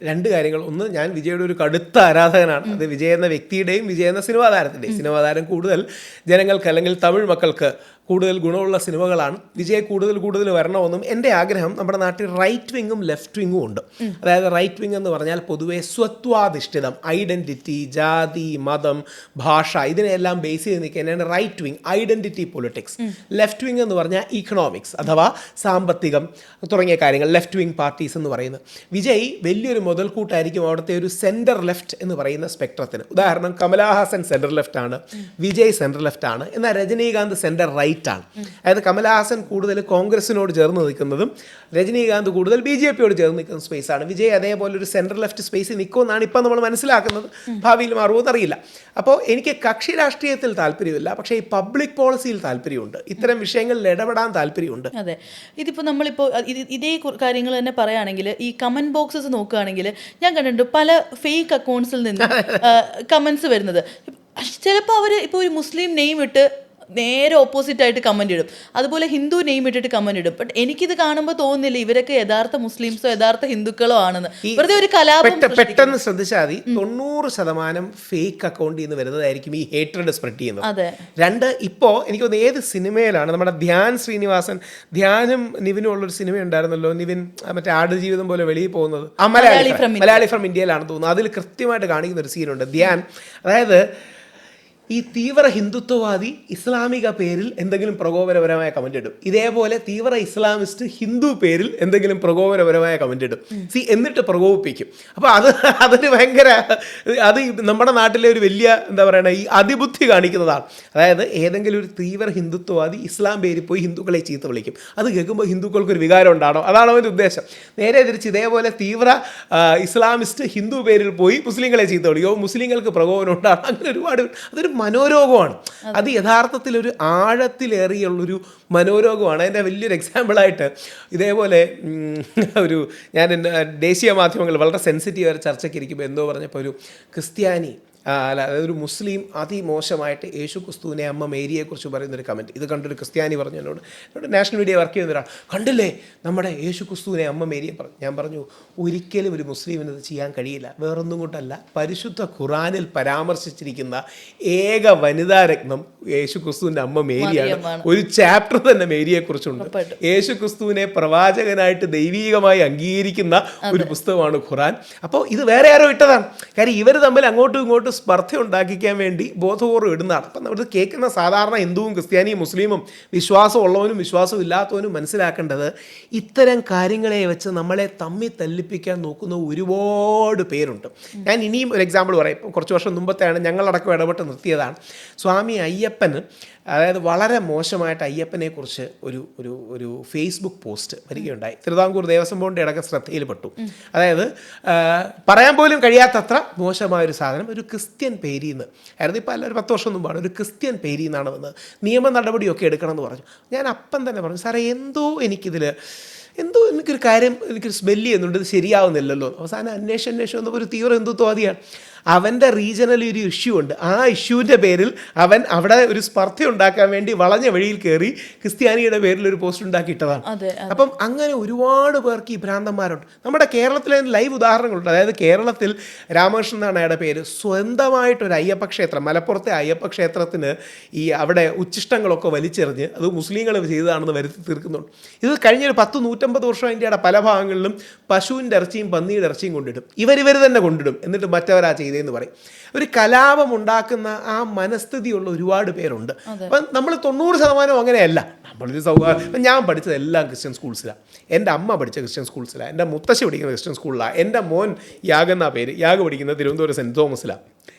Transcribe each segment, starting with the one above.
രണ്ട് കാര്യങ്ങൾ. ഒന്ന്, ഞാൻ വിജയുടെ ഒരു കടുത്ത ആരാധകനാണ്. അത് വിജയ് എന്ന വ്യക്തിയുടെയും വിജയ് എന്ന സിനിമാ താരത്തിൻ്റെയും. സിനിമാ താരം കൂടുതൽ ജനങ്ങൾക്ക് അല്ലെങ്കിൽ തമിഴ് മക്കൾക്ക് കൂടുതൽ ഗുണമുള്ള സിനിമകളാണ്. വിജയ് കൂടുതൽ വരണമെന്നും എൻ്റെ ആഗ്രഹം. നമ്മുടെ നാട്ടിൽ റൈറ്റ് വിങ്ങും ലെഫ്റ്റ് വിങ്ങും ഉണ്ട്. അതായത് റൈറ്റ് വിങ് എന്ന് പറഞ്ഞാൽ പൊതുവെ സ്വത്വാധിഷ്ഠിതം, ഐഡൻറ്റിറ്റി, ജാതി, മതം, ഭാഷ, ഇതിനെല്ലാം ബേസ് ചെയ്ത് നിൽക്കുന്നതാണ് right wing, identity politics. Left wing എന്ന് പറഞ്ഞാൽ ഇക്കണോമിക്സ് അഥവാ സാമ്പത്തികം തുടങ്ങിയ കാര്യങ്ങൾ, ലെഫ്റ്റ് വിങ് പാർട്ടീസ് എന്ന് പറയുന്നത്. വിജയ് വലിയൊരു മുതൽക്കൂട്ടായിരിക്കും അവിടുത്തെ ഒരു സെൻറ്റർ ലെഫ്റ്റ് എന്ന് പറയുന്ന സ്പെക്ട്രത്തിന്. ഉദാഹരണം, കമലഹാസൻ സെൻറ്റർ ലെഫ്റ്റ് ആണ്, വിജയ് സെൻറ്റർ ലെഫ്റ്റ് ആണ്, എന്നാൽ രജനീകാന്ത് സെൻറ്റർ റൈറ്റ് ആണ്. അതായത് കമലഹാസൻ കൂടുതൽ കോൺഗ്രസിനോട് ചേർന്ന് നിൽക്കുന്നതും രജനീകാന്ത് കൂടുതൽ BJP-യോട് ചേർന്ന് നിൽക്കുന്ന സ്പേസാണ്. വിജയ് അതേപോലെ ഒരു സെൻട്രൽ ലെഫ്റ്റ് സ്പേസിൽ നിൽക്കുമെന്നാണ് ഇപ്പം നമ്മൾ മനസ്സിലാക്കുന്നത്. ഭാവിയിൽ മാറുമെന്ന് അറിയില്ല. അപ്പോൾ എനിക്ക് കക്ഷി രാഷ്ട്രീയത്തിൽ താല്പര്യമില്ല, പക്ഷേ ഈ പബ്ലിക് പോളിസിയിൽ താല്പര്യമുണ്ട്. ഇത്തരം വിഷയങ്ങളിൽ ഇടപെടാൻ താല്പര്യമുണ്ട്. അതെ, ഇതിപ്പോൾ നമ്മളിപ്പോൾ ഇതേ കാര്യങ്ങൾ തന്നെ പറയുകയാണെങ്കിൽ ഈ കമൻറ്റ് ബോക്സസ് നോക്കുകയാണെങ്കിൽ ഞാൻ കണ്ടിട്ടുണ്ട് പല ഫേക്ക് അക്കൗണ്ട്സിൽ നിന്ന് കമൻസ് വരുന്നത്. ചിലപ്പോൾ അവർ ഇപ്പോൾ ഒരു മുസ്ലിം നെയിം ഇട്ട് നേരെ ഓപ്പോസിറ്റ് ആയിട്ട് കമന്റ് ഇടും, അതുപോലെ ഹിന്ദു നെയിം ഇട്ടിട്ട് കമന്റ് ഇടും. ബട്ട് എനിക്കിത് കാണുമ്പോൾ തോന്നുന്നില്ല ഇവരൊക്കെ യഥാർത്ഥ മുസ്ലിംസോ യഥാർത്ഥ ഹിന്ദുക്കളോ ആണെന്ന്. വെറുതെ ഒരു കലാപം. പെട്ടെന്ന് ശ്രദ്ധിച്ചാൽ മതി, 90% ഫേക്ക് അക്കൗണ്ടിൽ നിന്ന് വരുന്നതായിരിക്കും ഈ ഹേറ്റ്രഡ് സ്പ്രെഡ് ചെയ്യുന്നത്. അതെ. രണ്ട്, ഇപ്പോൾ എനിക്ക് തോന്നുന്നു ഏത് സിനിമയിലാണ് നമ്മുടെ ധ്യാനും നിവിനും ഉള്ളൊരു സിനിമ ഉണ്ടായിരുന്നല്ലോ, നിവിൻ മറ്റേ ആടുജീവിതം പോലെ വെളിയിൽ പോകുന്നത്, മലയാളി ഫ്രം ഇന്ത്യയിലാണെന്ന് തോന്നുന്നു. അതിൽ കൃത്യമായിട്ട് കാണിക്കുന്ന ഒരു സീനുണ്ട്. ധ്യാൻ, അതായത് ഈ തീവ്ര ഹിന്ദുത്വവാദി ഇസ്ലാമിക പേരിൽ എന്തെങ്കിലും പ്രകോപനപരമായ കമന്റ് ഇടും, ഇതേപോലെ തീവ്ര ഇസ്ലാമിസ്റ്റ് ഹിന്ദു പേരിൽ എന്തെങ്കിലും പ്രകോപനപരമായ കമന്റ് ഇടും. എന്നിട്ട് പ്രകോപിപ്പിക്കും. അപ്പോൾ അതൊരു ഭയങ്കര, അത് നമ്മുടെ നാട്ടിലെ ഒരു വലിയ എന്താ പറയുക, ഈ അതിബുദ്ധി കാണിക്കുന്നതാണ്. അതായത് ഏതെങ്കിലും ഒരു തീവ്ര ഹിന്ദുത്വവാദി ഇസ്ലാം പേരിൽ പോയി ഹിന്ദുക്കളെ ചീത്ത വിളിക്കും. അത് കേൾക്കുമ്പോൾ ഹിന്ദുക്കൾക്കൊരു വികാരം ഉണ്ടാണോ, അതാണ് അവൻ്റെ ഉദ്ദേശം. നേരെ തിരിച്ച് ഇതേപോലെ തീവ്ര ഇസ്ലാമിസ്റ്റ് ഹിന്ദു പേരിൽ പോയി മുസ്ലിങ്ങളെ ചീത്ത വിളിക്കും, മുസ്ലിങ്ങൾക്ക് പ്രകോപനം ഉണ്ടാകും. അങ്ങനെ ഒരുപാട്, അതൊരു മനോരോഗമാണ്. അത് യഥാർത്ഥത്തിൽ ഒരു ആഴത്തിലേറിയുള്ളൊരു മനോരോഗമാണ്. അതിൻ്റെ വലിയൊരു എക്സാമ്പിളായിട്ട് ഇതേപോലെ ഞാൻ ദേശീയ മാധ്യമങ്ങൾ വളരെ സെൻസിറ്റീവ് ആയ ചർച്ചയ്ക്ക് ഇരിക്കുമ്പോൾ എന്തോ പറഞ്ഞപ്പോൾ ഒരു ക്രിസ്ത്യാനി അതായത് ഒരു മുസ്ലിം അതിമോശമായിട്ട് യേശു ക്രിസ്തുവിനെ അമ്മ മേരിയെക്കുറിച്ച് പറയുന്നൊരു കമൻറ്റ് ഇത് കണ്ടൊരു ക്രിസ്ത്യാനി പറഞ്ഞു എന്നോട് നാഷണൽ മീഡിയ വർക്ക് ചെയ്യുന്ന ഒരാൾ, കണ്ടില്ലേ നമ്മുടെ യേശു ക്രിസ്തുവിനെ അമ്മ മേരിയെ പറഞ്ഞു. ഞാൻ പറഞ്ഞു, ഒരിക്കലും ഒരു മുസ്ലിമിന് ഇത് ചെയ്യാൻ കഴിയില്ല. വേറൊന്നും കൊണ്ടല്ല, പരിശുദ്ധ ഖുറാനിൽ പരാമർശിച്ചിരിക്കുന്ന ഏക വനിതാ രത്നം യേശു ക്രിസ്തുവിൻ്റെ അമ്മ മേരിയാണ്. ഒരു ചാപ്റ്റർ തന്നെ മേരിയെക്കുറിച്ചുണ്ട്. യേശു ക്രിസ്തുവിനെ പ്രവാചകനായിട്ട് ദൈവീകമായി അംഗീകരിക്കുന്ന ഒരു പുസ്തകമാണ് ഖുറാൻ. അപ്പോൾ ഇത് വേറെ ആരോ ഇട്ടതാണ്. കാര്യം ഇവർ തമ്മിൽ അങ്ങോട്ടും ഇങ്ങോട്ടും സ്പർദ്ധ ഉണ്ടാക്കിക്കാൻ വേണ്ടി ബോധപൂർവ്വം ഇടുന്നതാണ്. അപ്പം നമ്മൾ കേൾക്കുന്ന സാധാരണ ഹിന്ദുവും ക്രിസ്ത്യാനിയും മുസ്ലിമും വിശ്വാസമുള്ളവനും വിശ്വാസം ഇല്ലാത്തവനും മനസ്സിലാക്കേണ്ടത്, ഇത്തരം കാര്യങ്ങളെ വെച്ച് നമ്മളെ തമ്മിൽ തല്ലിപ്പിക്കാൻ നോക്കുന്ന ഒരുപാട് പേരുണ്ട്. ഞാൻ ഇനിയും ഒരു എക്സാമ്പിൾ പറയാം. ഇപ്പം കുറച്ച് വർഷം മുമ്പത്തെയാണ്, ഞങ്ങളടക്കം ഇടപെട്ട് നിർത്തിയതാണ്. സ്വാമി അയ്യപ്പന്, അതായത് വളരെ മോശമായിട്ട് അയ്യപ്പനെക്കുറിച്ച് ഒരു ഫേസ്ബുക്ക് പോസ്റ്റ് വരികയുണ്ടായി. തിരുവിതാംകൂർ ദേവസ്വം ബോർഡിൻ്റെ അടക്കം ശ്രദ്ധയിൽപ്പെട്ടു. അതായത് പറയാൻ പോലും കഴിയാത്തത്ര മോശമായൊരു സാധനം ഒരു ക്രിസ്ത്യൻ പേരിൽ നിന്ന് ആയിരുന്നു. ഇപ്പോൾ അല്ല, ഒരു 10 വർഷം മുമ്പാണ് ഒരു ക്രിസ്ത്യൻ പേരിൽ നിന്നാണ് വന്നത്. നിയമ നടപടിയൊക്കെ എടുക്കണമെന്ന് പറഞ്ഞു. ഞാൻ അപ്പം തന്നെ പറഞ്ഞു, സാറേ എനിക്കൊരു കാര്യം എനിക്കൊരു സ്മെല്ല് ചെയ്യുന്നുണ്ട്, ഇത് ശരിയാവുന്നില്ലല്ലോ. അവസാനം അന്വേഷണം വന്നപ്പോൾ ഒരു തീവ്ര ഹിന്ദുത്വവാദിയാണ്. അവൻ്റെ റീജിയണൽ ഒരു ഇഷ്യൂ ഉണ്ട്. ആ ഇഷ്യൂവിൻ്റെ പേരിൽ അവൻ അവിടെ ഒരു സ്പർദ്ധ ഉണ്ടാക്കാൻ വേണ്ടി വളഞ്ഞ വഴിയിൽ കയറി ക്രിസ്ത്യാനിയുടെ പേരിൽ ഒരു പോസ്റ്റ് ഉണ്ടാക്കിയിട്ടതാണ്. അപ്പം അങ്ങനെ ഒരുപാട് പേർക്ക് ഈ ഭ്രാന്തന്മാരുണ്ട്. നമ്മുടെ കേരളത്തിലെ ലൈവ് ഉദാഹരണങ്ങളുണ്ട്. അതായത് കേരളത്തിൽ രാമകൃഷ്ണൻ എന്നാണ് അയാളുടെ പേര്, സ്വന്തമായിട്ടൊരു അയ്യപ്പ ക്ഷേത്രം, മലപ്പുറത്തെ അയ്യപ്പ ക്ഷേത്രത്തിന് ഈ അവിടെ ഉച്ചിഷ്ടങ്ങളൊക്കെ വലിച്ചെറിഞ്ഞ് അത് മുസ്ലിങ്ങൾ ചെയ്തതാണെന്ന് വരുത്തി തീർക്കുന്നുണ്ട്. ഇത് കഴിഞ്ഞൊരു 150 വർഷം ഇന്ത്യയുടെ പല ഭാഗങ്ങളിലും പശുവിൻ്റെ ഇറച്ചിയും പന്നിയുടെ ഇറച്ചിയും കൊണ്ടിടും. ഇവർ തന്നെ കൊണ്ടിടും, എന്നിട്ട് മറ്റവരാ ചെയ്തതെന്ന് പറയും. ഒരു കലാപം ഉണ്ടാക്കുന്ന ആ മനസ്ഥിതിയുള്ള ഒരുപാട് പേരുണ്ട്. അപ്പം നമ്മൾ 90% അങ്ങനെയല്ല. നമ്മളൊരു സൗഹാർദ്ദം. ഞാൻ പഠിച്ചത് എല്ലാം ക്രിസ്ത്യൻ സ്കൂൾസിലാണ്. എൻ്റെ അമ്മ പഠിച്ച ക്രിസ്ത്യൻ സ്കൂൾസിലാണ്. എൻ്റെ മുത്തശ്ശി പഠിക്കുന്ന ക്രിസ്ത്യൻ സ്കൂളിലാണ്. എൻ്റെ മോൻ യാഗെന്ന പേര്, യാഗ് പഠിക്കുന്നത് തിരുവനന്തപുരം സെൻറ്റ് തോമസിലാണ്.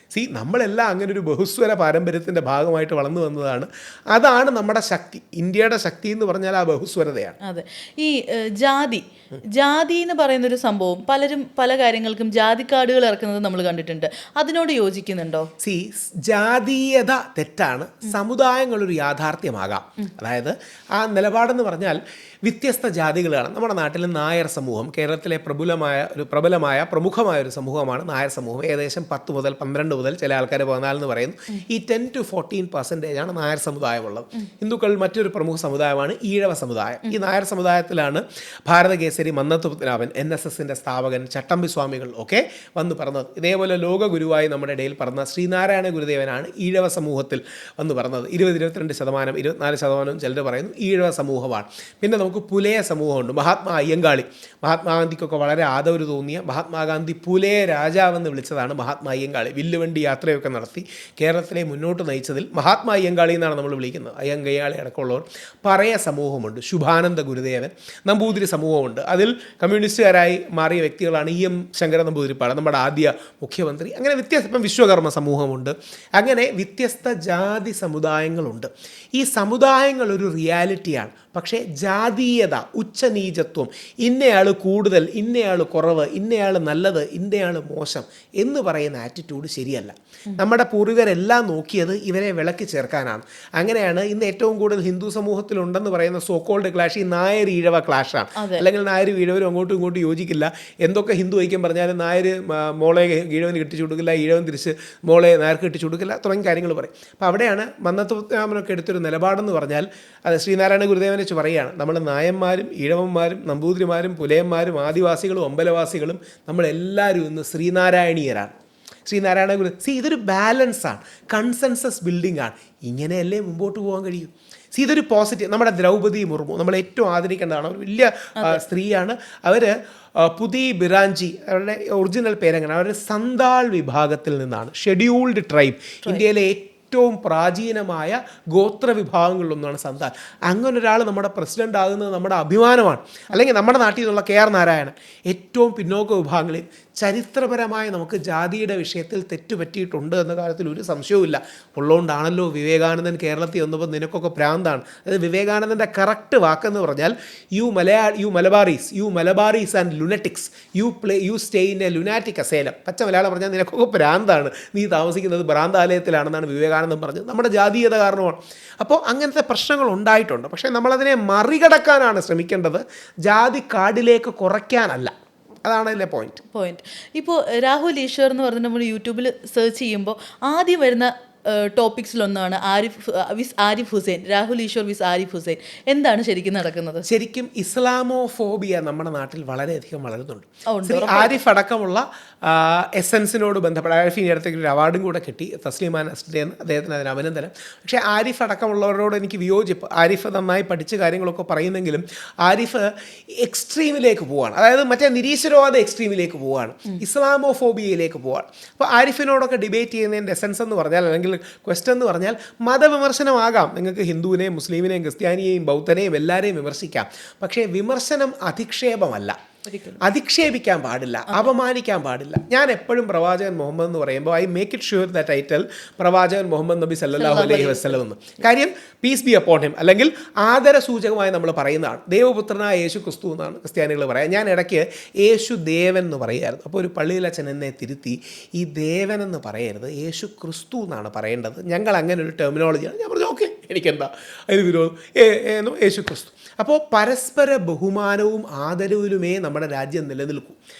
നമ്മളെല്ലാം അങ്ങനെ ഒരു ബഹുസ്വര പാരമ്പര്യത്തിൻ്റെ ഭാഗമായിട്ട് വളർന്നു വന്നതാണ്. അതാണ് നമ്മുടെ ശക്തി. ഇന്ത്യയുടെ ശക്തി എന്ന് പറഞ്ഞാൽ ആ ബഹുസ്വരതയാണ്. അതെ. ഈ ജാതി എന്ന് പറയുന്നൊരു സംഭവം പലരും പല കാര്യങ്ങൾക്കും ജാതി കാർഡുകൾ ഇറക്കുന്നത് നമ്മൾ കണ്ടിട്ടുണ്ട്. അതിനോട് യോജിക്കുന്നുണ്ടോ? ജാതീയത തെറ്റാണ്, സമുദായങ്ങളൊരു യാഥാർത്ഥ്യമാകാം. അതായത് ആ നിലപാടെന്ന് പറഞ്ഞാൽ വ്യത്യസ്ത ജാതികളാണ്. നമ്മുടെ നാട്ടിൽ നായർ സമൂഹം, കേരളത്തിലെ പ്രമുഖമായ ഒരു സമൂഹമാണ് നായർ സമൂഹം. ഏകദേശം 10 മുതൽ 12 മുതൽ ചില ആൾക്കാർ 14 എന്ന് പറയുന്നു. ഈ 10 to 14% നായർ സമുദായമുള്ളത്. ഹിന്ദുക്കൾ മറ്റൊരു പ്രമുഖ സമുദായമാണ് ഈഴവ സമുദായം. ഈ നായർ സമുദായത്തിലാണ് ഭാരതകേസരി മന്നത്ത് പത്മനാഭൻ, NSSന്റെ സ്ഥാപകൻ, ചട്ടമ്പി സ്വാമികൾ ഒക്കെ വന്നു പറഞ്ഞത്. ഇതേപോലെ ലോകഗുരുവായി നമ്മുടെ ഇടയിൽ പറഞ്ഞ ശ്രീനാരായണ ഗുരുദേവനാണ് ഈഴവ സമൂഹത്തിൽ വന്നു പറഞ്ഞത്. 20-22%, 24% ചിലർ പറയുന്നു ഈഴവ സമൂഹമാണ്. പിന്നെ നമുക്ക് പുലയ സമൂഹമുണ്ട്. മഹാത്മാ അയ്യങ്കാളി, മഹാത്മാഗാന്ധിക്കൊക്കെ വളരെ ആദരവ് തോന്നിയ, മഹാത്മാഗാന്ധി പുലയ രാജാവെന്ന് വിളിച്ചതാണ് മഹാത്മാ അയ്യങ്കാളി. വില്ലുവണ്ടി യാത്രയൊക്കെ നടത്തി കേരളത്തിലെ മുന്നോട്ട് നയിച്ചതിൽ മഹാത്മാ അയ്യങ്കാളി എന്നാണ് നമ്മൾ വിളിക്കുന്നത്. അയ്യങ്കാളി അടക്കമുള്ളവർ. പറയ സമൂഹമുണ്ട്, ശുഭാനന്ദ ഗുരുദേവൻ. നമ്പൂതിരി സമൂഹമുണ്ട്. അതിൽ കമ്മ്യൂണിസ്റ്റുകാരായി മാറിയ വ്യക്തികളാണ് EM ശങ്കര നമ്പൂതിരിപ്പാട്, നമ്മുടെ ആദ്യ മുഖ്യമന്ത്രി. അങ്ങനെ ഇപ്പം വിശ്വകർമ്മ സമൂഹമുണ്ട്. അങ്ങനെ വ്യത്യസ്ത ജാതി സമുദായങ്ങളുണ്ട്. ഈ സമുദായങ്ങൾ ഒരു റിയാലിറ്റിയാണ്. പക്ഷേ ജാതീയത, ഉച്ചനീചത്വം, ഇന്നയാൾ കൂടുതൽ, ഇന്നയാൾ കുറവ്, ഇന്നയാൾ നല്ലത്, ഇന്നയാൾ മോശം എന്ന് പറയുന്ന ആറ്റിറ്റ്യൂഡ് ശരിയല്ല. നമ്മുടെ പൂർവികരെല്ലാം നോക്കിയത് ഇവരെ വിളക്കി ചേർക്കാനാണ്. അങ്ങനെയാണ് ഇന്ന് ഏറ്റവും കൂടുതൽ ഹിന്ദു സമൂഹത്തിലുണ്ടെന്ന് പറയുന്ന സോക്കോൾഡ് ക്ലാഷ് ഈ നായർ ഈഴവ ക്ലാഷാണ്. അല്ലെങ്കിൽ നായർ ഈഴവരും അങ്ങോട്ടും ഇങ്ങോട്ടും യോജിക്കില്ല. എന്തൊക്കെ ഹിന്ദു ഐക്യം പറഞ്ഞാലും നായർ മോളെ ഈഴവന് കെട്ടിച്ചു കൊടുക്കില്ല, ഈഴവൻ തിരിച്ച് മോളെ നായർക്ക് കെട്ടിച്ചു കൊടുക്കില്ല, തുടങ്ങിയ കാര്യങ്ങൾ പറയും. അപ്പോൾ അവിടെയാണ് മന്നത്ത് പത്മനാഭനൊക്കെ എടുത്തൊരു നിലപാടെന്ന് പറഞ്ഞാൽ അത് ശ്രീനാരായണ ഗുരുദേവനെ വെച്ച് പറയുകയാണ്. നമ്മൾ നായന്മാരും ഈഴവന്മാരും നമ്പൂതിരിമാരും പുലയന്മാരും ആദിവാസികളും അമ്പലവാസികളും നമ്മളെല്ലാവരും ഇന്ന് ശ്രീനാരായണീയരാണ്. ശ്രീനാരായണ ഗുരു ഇതൊരു ബാലൻസാണ്, കൺസെൻസസ് ബിൽഡിംഗ് ആണ്. ഇങ്ങനെയല്ലേ മുമ്പോട്ട് പോകാൻ കഴിയും. ഇതൊരു പോസിറ്റീവ്. നമ്മുടെ ദ്രൗപദി മുർമു നമ്മൾ ഏറ്റവും ആദരിക്കേണ്ടതാണ്. അവർ വലിയ സ്ത്രീയാണ്. അവർ പുതി ബിറാഞ്ചി, അവരുടെ ഒറിജിനൽ പേരെങ്ങനെ, അവർ സന്താൾ വിഭാഗത്തിൽ നിന്നാണ്. ഷെഡ്യൂൾഡ് ട്രൈബ്, ഇന്ത്യയിലെ ഏറ്റവും പ്രാചീനമായ ഗോത്ര വിഭാഗങ്ങളിലൊന്നാണ് സന്താൽ. അങ്ങനെ ഒരാൾ നമ്മുടെ പ്രസിഡന്റ് ആകുന്നത് നമ്മുടെ അഭിമാനമാണ്. അല്ലെങ്കിൽ നമ്മുടെ നാട്ടിൽ നിന്നുള്ള KR നാരായണൻ ഏറ്റവും പിന്നോക്ക വിഭാഗങ്ങളിൽ ചരിത്രപരമായി നമുക്ക് ജാതിയുടെ വിഷയത്തിൽ തെറ്റുപറ്റിയിട്ടുണ്ട് എന്ന കാര്യത്തിൽ ഒരു സംശയവുമില്ല. ഉള്ളതുകൊണ്ടാണല്ലോ വിവേകാനന്ദൻ കേരളത്തിൽ വന്നപ്പോൾ നിനക്കൊക്കെ പ്രാന്താണ്. അതായത് വിവേകാനന്ദൻ്റെ കറക്റ്റ് വാക്കെന്ന് പറഞ്ഞാൽ you Malabaris and lunatics you stay in a lunatic asylum. പച്ച മലയാളം പറഞ്ഞാൽ നിനക്കൊക്കെ പ്രാന്താണ്, നീ താമസിക്കുന്നത് ഭ്രാന്താലയത്തിലാണെന്നാണ് വിവേകാനന്ദൻ പറഞ്ഞത്. നമ്മുടെ ജാതീയത കാരണമാണ്. അപ്പോൾ അങ്ങനത്തെ പ്രശ്നങ്ങൾ ഉണ്ടായിട്ടുണ്ട്. പക്ഷേ നമ്മളതിനെ മറികടക്കാനാണ് ശ്രമിക്കേണ്ടത്, ജാതി കാടിലേക്ക് കുറയ്ക്കാനല്ല. അതാണ് അതിലെ പോയിന്റ്. ഇപ്പോൾ രാഹുൽ ഈശ്വർ എന്ന് പറഞ്ഞ് നമ്മൾ യൂട്യൂബിൽ സെർച്ച് ചെയ്യുമ്പോൾ ആദ്യം വരുന്ന ടോപ്പിക്സിലൊന്നാണ് ആരിഫ് ഹുസൈൻ. രാഹുൽ ഈശ്വർ വിസ് ആരിഫ് ഹുസൈൻ. എന്താണ് ശരിക്കും നടക്കുന്നത്? ശരിക്കും ഇസ്ലാമോഫോബിയ നമ്മുടെ നാട്ടിൽ വളരെയധികം വളരുന്നുണ്ട്. ആരിഫ് അടക്കമുള്ള എസൻസിനോട് ബന്ധപ്പെട്ട ആരിഫ് ഈ അടുത്തേക്ക് ഒരു അവാർഡും കൂടെ കിട്ടി, തസ്ലീമാൻ അസ്റ്റിന്, അദ്ദേഹത്തിന് അതിന് അഭിനന്ദനം. പക്ഷേ ആരിഫ് അടക്കമുള്ളവരോട് എനിക്ക് വിയോജിപ്പ്. ആരിഫ് നന്നായി പഠിച്ച കാര്യങ്ങളൊക്കെ പറയുന്നെങ്കിലും ആരിഫ് എക്സ്ട്രീമിലേക്ക് പോവുകയാണ്. അതായത് മറ്റേ നിരീശ്വരവാദ എക്സ്ട്രീമിലേക്ക് പോവുകയാണ്, ഇസ്ലാമോഫോബിയയിലേക്ക് പോവുകയാണ്. അപ്പോൾ ആരിഫിനോടൊക്കെ ഡിബേറ്റ് ചെയ്യുന്നതിൻ്റെ എസൻസ് എന്ന് പറഞ്ഞാൽ, അല്ലെങ്കിൽ ക്വസ്റ്റൻ എന്ന് പറഞ്ഞാൽ, മതവിമർശനമാകാം. നിങ്ങൾക്ക് ഹിന്ദുവിനെയും മുസ്ലിമിനെയും ക്രിസ്ത്യാനിയെയും ബൗദ്ധനെയും എല്ലാവരെയും വിമർശിക്കാം. പക്ഷേ വിമർശനം അധിക്ഷേപമല്ല. അധിക്ഷേപിക്കാൻ പാടില്ല, അപമാനിക്കാൻ പാടില്ല. ഞാൻ എപ്പോഴും പ്രവാചകൻ മുഹമ്മദ് എന്ന് പറയുമ്പോൾ I make it sure that title പ്രവാചകൻ മുഹമ്മദ് നബി സല്ലല്ലാഹു അലൈഹി വസല്ലം എന്ന്. കാര്യം പീസ് ബി അപ്പോൺ ഹിം, അല്ലെങ്കിൽ ആദരസൂചകമായി നമ്മൾ പറയുന്നതാണ്. ദൈവപുത്രനായ യേശു ക്രിസ്തു എന്നാണ് ക്രിസ്ത്യാനികൾ പറയാം. ഞാൻ ഇടയ്ക്ക് യേശു ദേവൻ എന്ന് പറയുമായിരുന്നു. അപ്പോൾ ഒരു പള്ളിയിലച്ഛൻ എന്നെ തിരുത്തി, ഈ ദേവൻ എന്ന് പറയരുത്, യേശു ക്രിസ്തു എന്നാണ് പറയേണ്ടത്, ഞങ്ങൾ അങ്ങനെ ഒരു ടെർമിനോളജിയാണ്. ഞാൻ പറഞ്ഞു ഓക്കെ, എനിക്കെന്താ അതിന് വിരോധം, യേശു ക്രിസ്തു. അപ്പോൾ പരസ്പര ബഹുമാനവും ആദരവിലുമേ നമ്മുടെ രാജ്യം നിലനിൽക്കൂ.